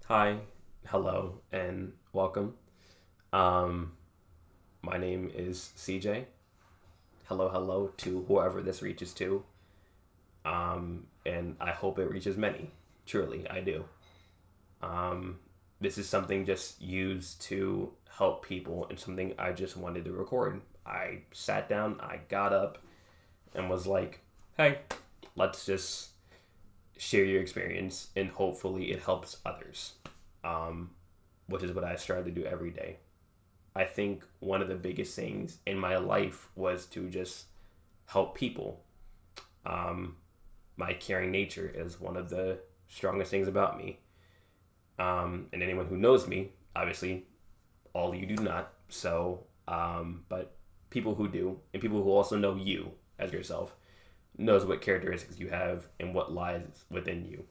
Hi, hello, and welcome. Um, my name is CJ. Hello, hello to whoever this reaches to. And I hope it reaches many. Truly, I do. Um, this is something just used to help people and something I just wanted to record. I sat down, I got up, and was like, hey, let's just share your experience and hopefully it helps others, um, which is what I strive to do every day. I think one of the biggest things in my life was to just help people. Um, my caring nature is one of the strongest things about me. And anyone who knows me, obviously, all of you do not. But people who do, and people who also know you as yourself, knows what characteristics you have and what lies within you.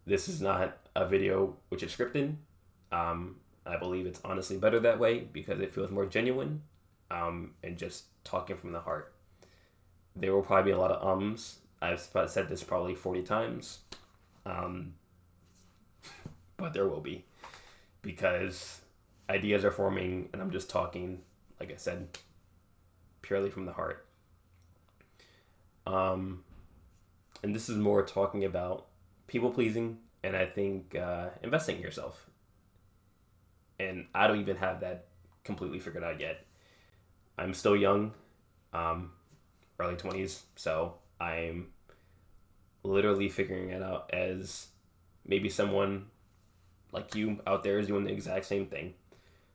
This is not a video which is scripted. I believe it's honestly better that way because it feels more genuine, and just talking from the heart. There will probably be a lot of ums. I've said this probably 40 times, um, but there will be because ideas are forming and I'm just talking, like I said, purely from the heart. Um, and this is more talking about people pleasing and I think investing in yourself. And I don't even have that completely figured out yet. I'm still young, um, early 20s, so I'm literally figuring it out as maybe someone like you out there is doing the exact same thing.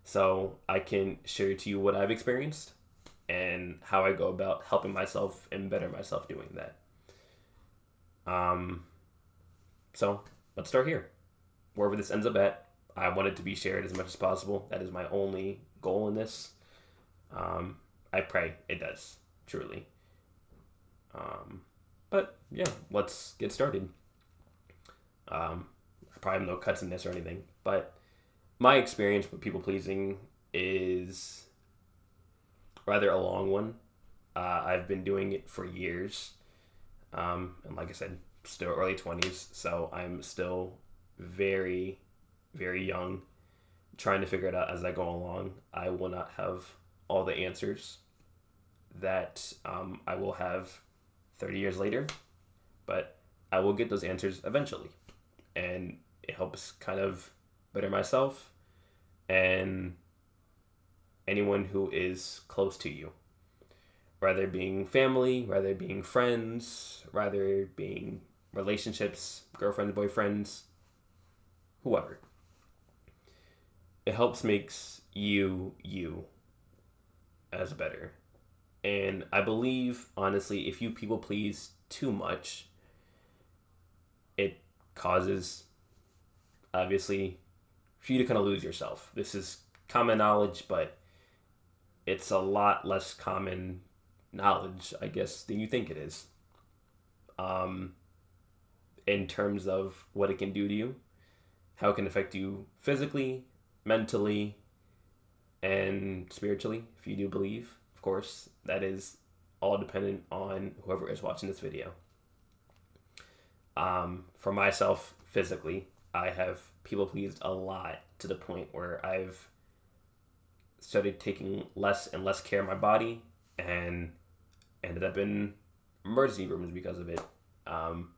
So I can share to you what I've experienced and how I go about helping myself and better myself doing that. Um, so let's start here. Wherever this ends up at, I want it to be shared as much as possible. That is my only goal in this. Um, I pray it does, truly. Um, but yeah, let's get started. I probably have no cuts in this or anything, but my experience with people pleasing is rather a long one. I've been doing it for years, and like I said, still early 20s, so I'm still very, very young, trying to figure it out as I go along. I will not have all the answers that I will have 30 years later, but I will get those answers eventually. And it helps kind of better myself and anyone who is close to you, rather being family, rather being friends, rather being relationships, girlfriends, boyfriends, whoever. It helps makes you as better. And I believe honestly, if you people please too much, it causes obviously for you to kind of lose yourself. This is common knowledge, but it's a lot less common knowledge, I guess, than you think it is. Um, in terms of what it can do to you, how it can affect you physically, mentally, and spiritually, if you do believe. Of course, that is all dependent on whoever is watching this video. For myself, physically, I have people pleased a lot to the point where I've started taking less and less care of my body and ended up in emergency rooms because of it, um,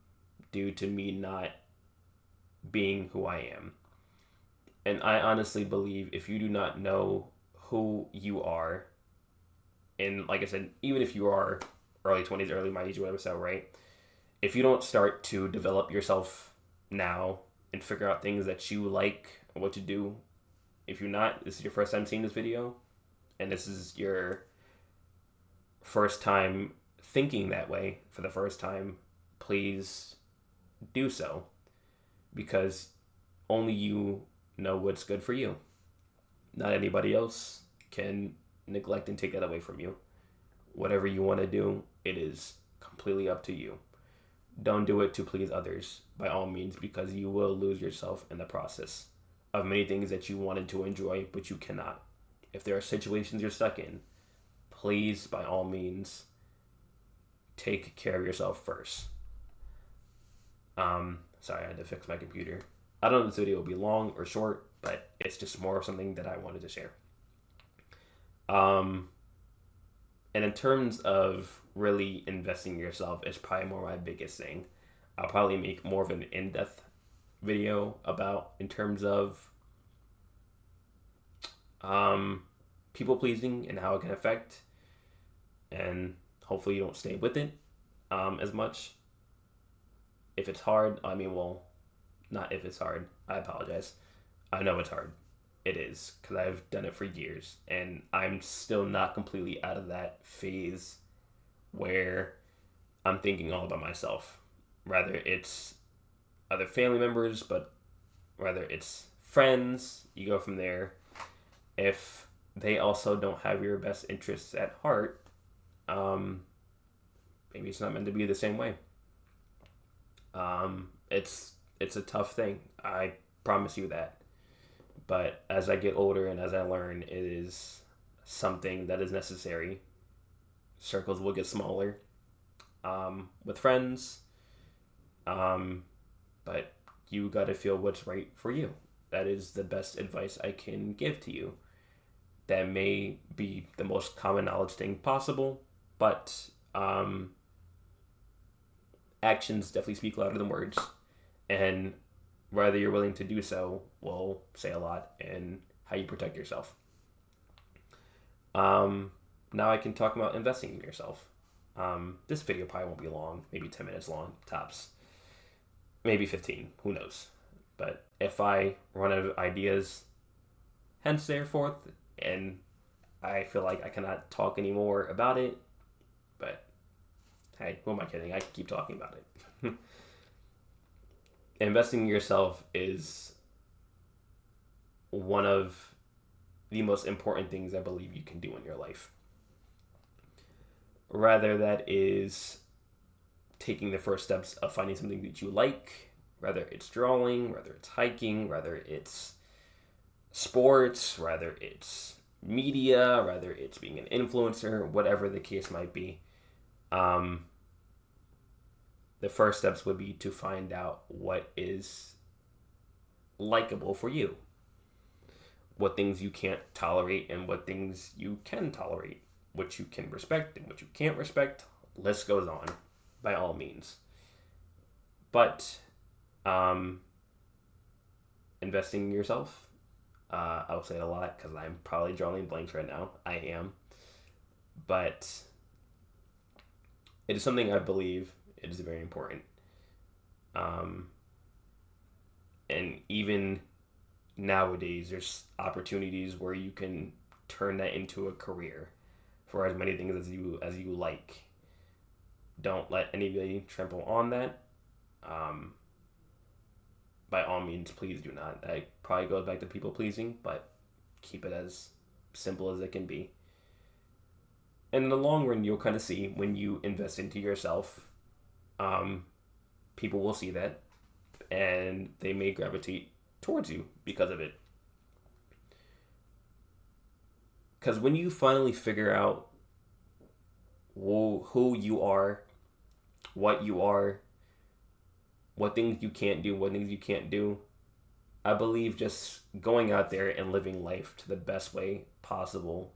due to me not being who I am. And I honestly believe if you do not know who you are, and like I said, even if you are early 20s, early my age, whatever, so right, if you don't start to develop yourself now and figure out things that you like and what to do, if you're not, this is your first time seeing this video, and this is your first time thinking that way for the first time, please do so because only you know what's good for you. Not anybody else can neglect and take that away from you. Whatever you want to do, it is completely up to you. Don't do it to please others by all means because you will lose yourself in the process of many things that you wanted to enjoy but you cannot. If there are situations you're stuck in, please by all means take care of yourself first. Sorry, I had to fix my computer. I don't know if this video will be long or short, but it's just more of something that I wanted to share. And in terms of really investing in yourself, it's probably more my biggest thing. I'll probably make more of an in-depth video about in terms of people pleasing and how it can affect, and hopefully you don't stay with it as much. If it's hard, not if it's hard, I apologize. I know it's hard. It is, because I've done it for years, and I'm still not completely out of that phase where I'm thinking all about myself. Rather it's other family members, but rather it's friends, you go from there. If they also don't have your best interests at heart, maybe it's not meant to be the same way. It's a tough thing. I promise you that. But as I get older and as I learn, it is something that is necessary. Circles will get smaller with friends, but you got to feel what's right for you. That is the best advice I can give to you. That may be the most common knowledge thing possible, but actions definitely speak louder than words. And whether you're willing to do so will say a lot in how you protect yourself. Now I can talk about investing in yourself. This video probably won't be long, maybe 10 minutes long, tops. Maybe 15, who knows. But if I run out of ideas, hence therefore, and I feel like I cannot talk anymore about it, but hey, who am I kidding? I can keep talking about it. Investing in yourself is one of the most important things I believe you can do in your life. Rather, that is taking the first steps of finding something that you like, whether it's drawing, whether it's hiking, whether it's sports, whether it's media, whether it's being an influencer, whatever the case might be. The first steps would be to find out what is likable for you. What things you can't tolerate and what things you can tolerate. What you can respect and what you can't respect. List goes on, by all means. But investing in yourself, I will say it a lot because I'm probably drawing blanks right now. I am. But it is something I believe it is very important. And even nowadays, there's opportunities where you can turn that into a career for as many things as you like. Don't let anybody trample on that. By all means, please do not. That probably goes back to people pleasing, but keep it as simple as it can be. And in the long run, you'll kind of see when you invest into yourself, people will see that and they may gravitate towards you because of it. Because when you finally figure out who you are, what things you can't do, what things you can't do, I believe just going out there and living life to the best way possible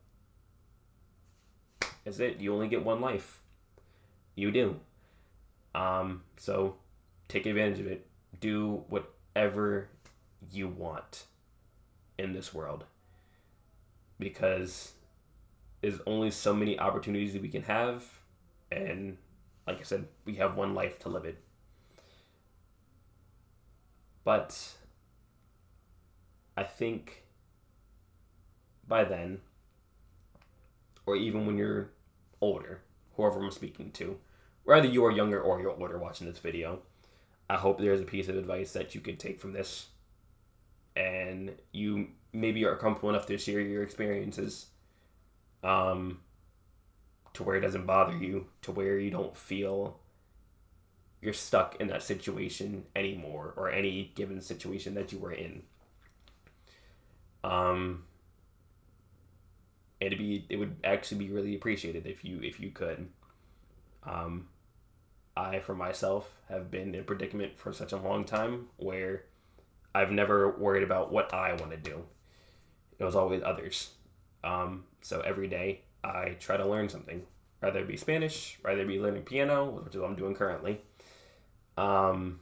is it. You only get one life. You do. So take advantage of it. Do whatever you want in this world. Because there's only so many opportunities that we can have. And like I said, we have one life to live it. But I think by then, or even when you're older, whoever I'm speaking to, whether you are younger or you're older watching this video, I hope there's a piece of advice that you can take from this. And you maybe are comfortable enough to share your experiences to where it doesn't bother you, to where you don't feel you're stuck in that situation anymore, or any given situation that you were in. It would actually be really appreciated if you could. I, for myself, have been in a predicament for such a long time where I've never worried about what I want to do. It was always others. So every day I try to learn something, rather it be Spanish, rather it be learning piano, which is what I'm doing currently. Rather,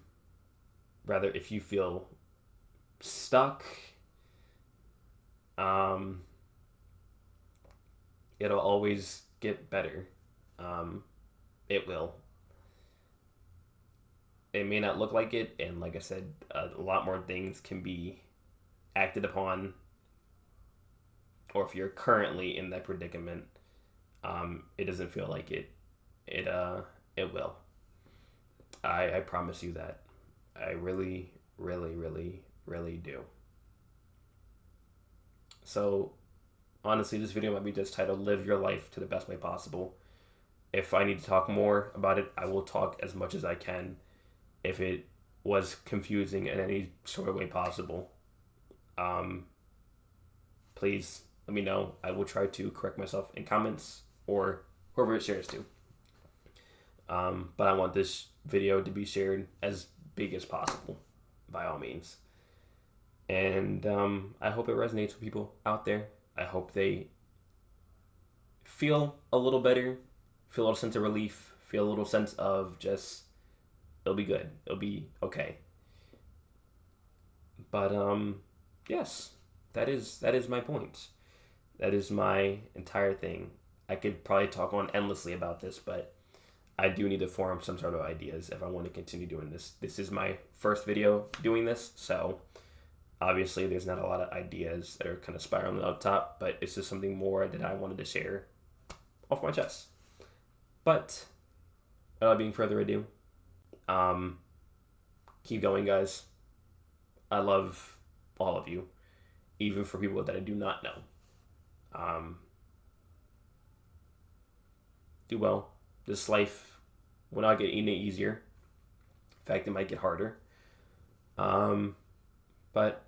if you feel stuck, it'll always get better. It will. It may not look like it, and like I said, a lot more things can be acted upon. Or if you're currently in that predicament, it doesn't feel like it. It will. I promise you that. I really, really, really, really do. So, honestly, this video might be just titled "Live Your Life to the Best Way Possible." If I need to talk more about it, I will talk as much as I can. If it was confusing in any sort of way possible, please let me know. I will try to correct myself in comments or whoever it shares to. But I want this video to be shared as big as possible, by all means. And I hope it resonates with people out there. I hope they feel a little better, feel a little sense of relief, feel a little sense of just, it'll be good, it'll be okay. But yes, that is my point. That is my entire thing. I could probably talk on endlessly about this, but I do need to form some sort of ideas if I want to continue doing this. This is my first video doing this, so obviously there's not a lot of ideas that are kind of spiraling up top, but it's just something more that I wanted to share off my chest. But without being further ado, keep going, guys. I love all of you, even for people that I do not know. Do well. This life will not get any easier. In fact, it might get harder. But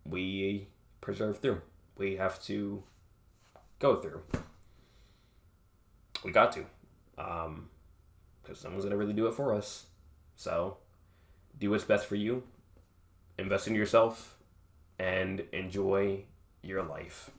we persevere through. We have to go through. We got to. Because someone's going to really do it for us. So, do what's best for you. Invest in yourself. And enjoy your life.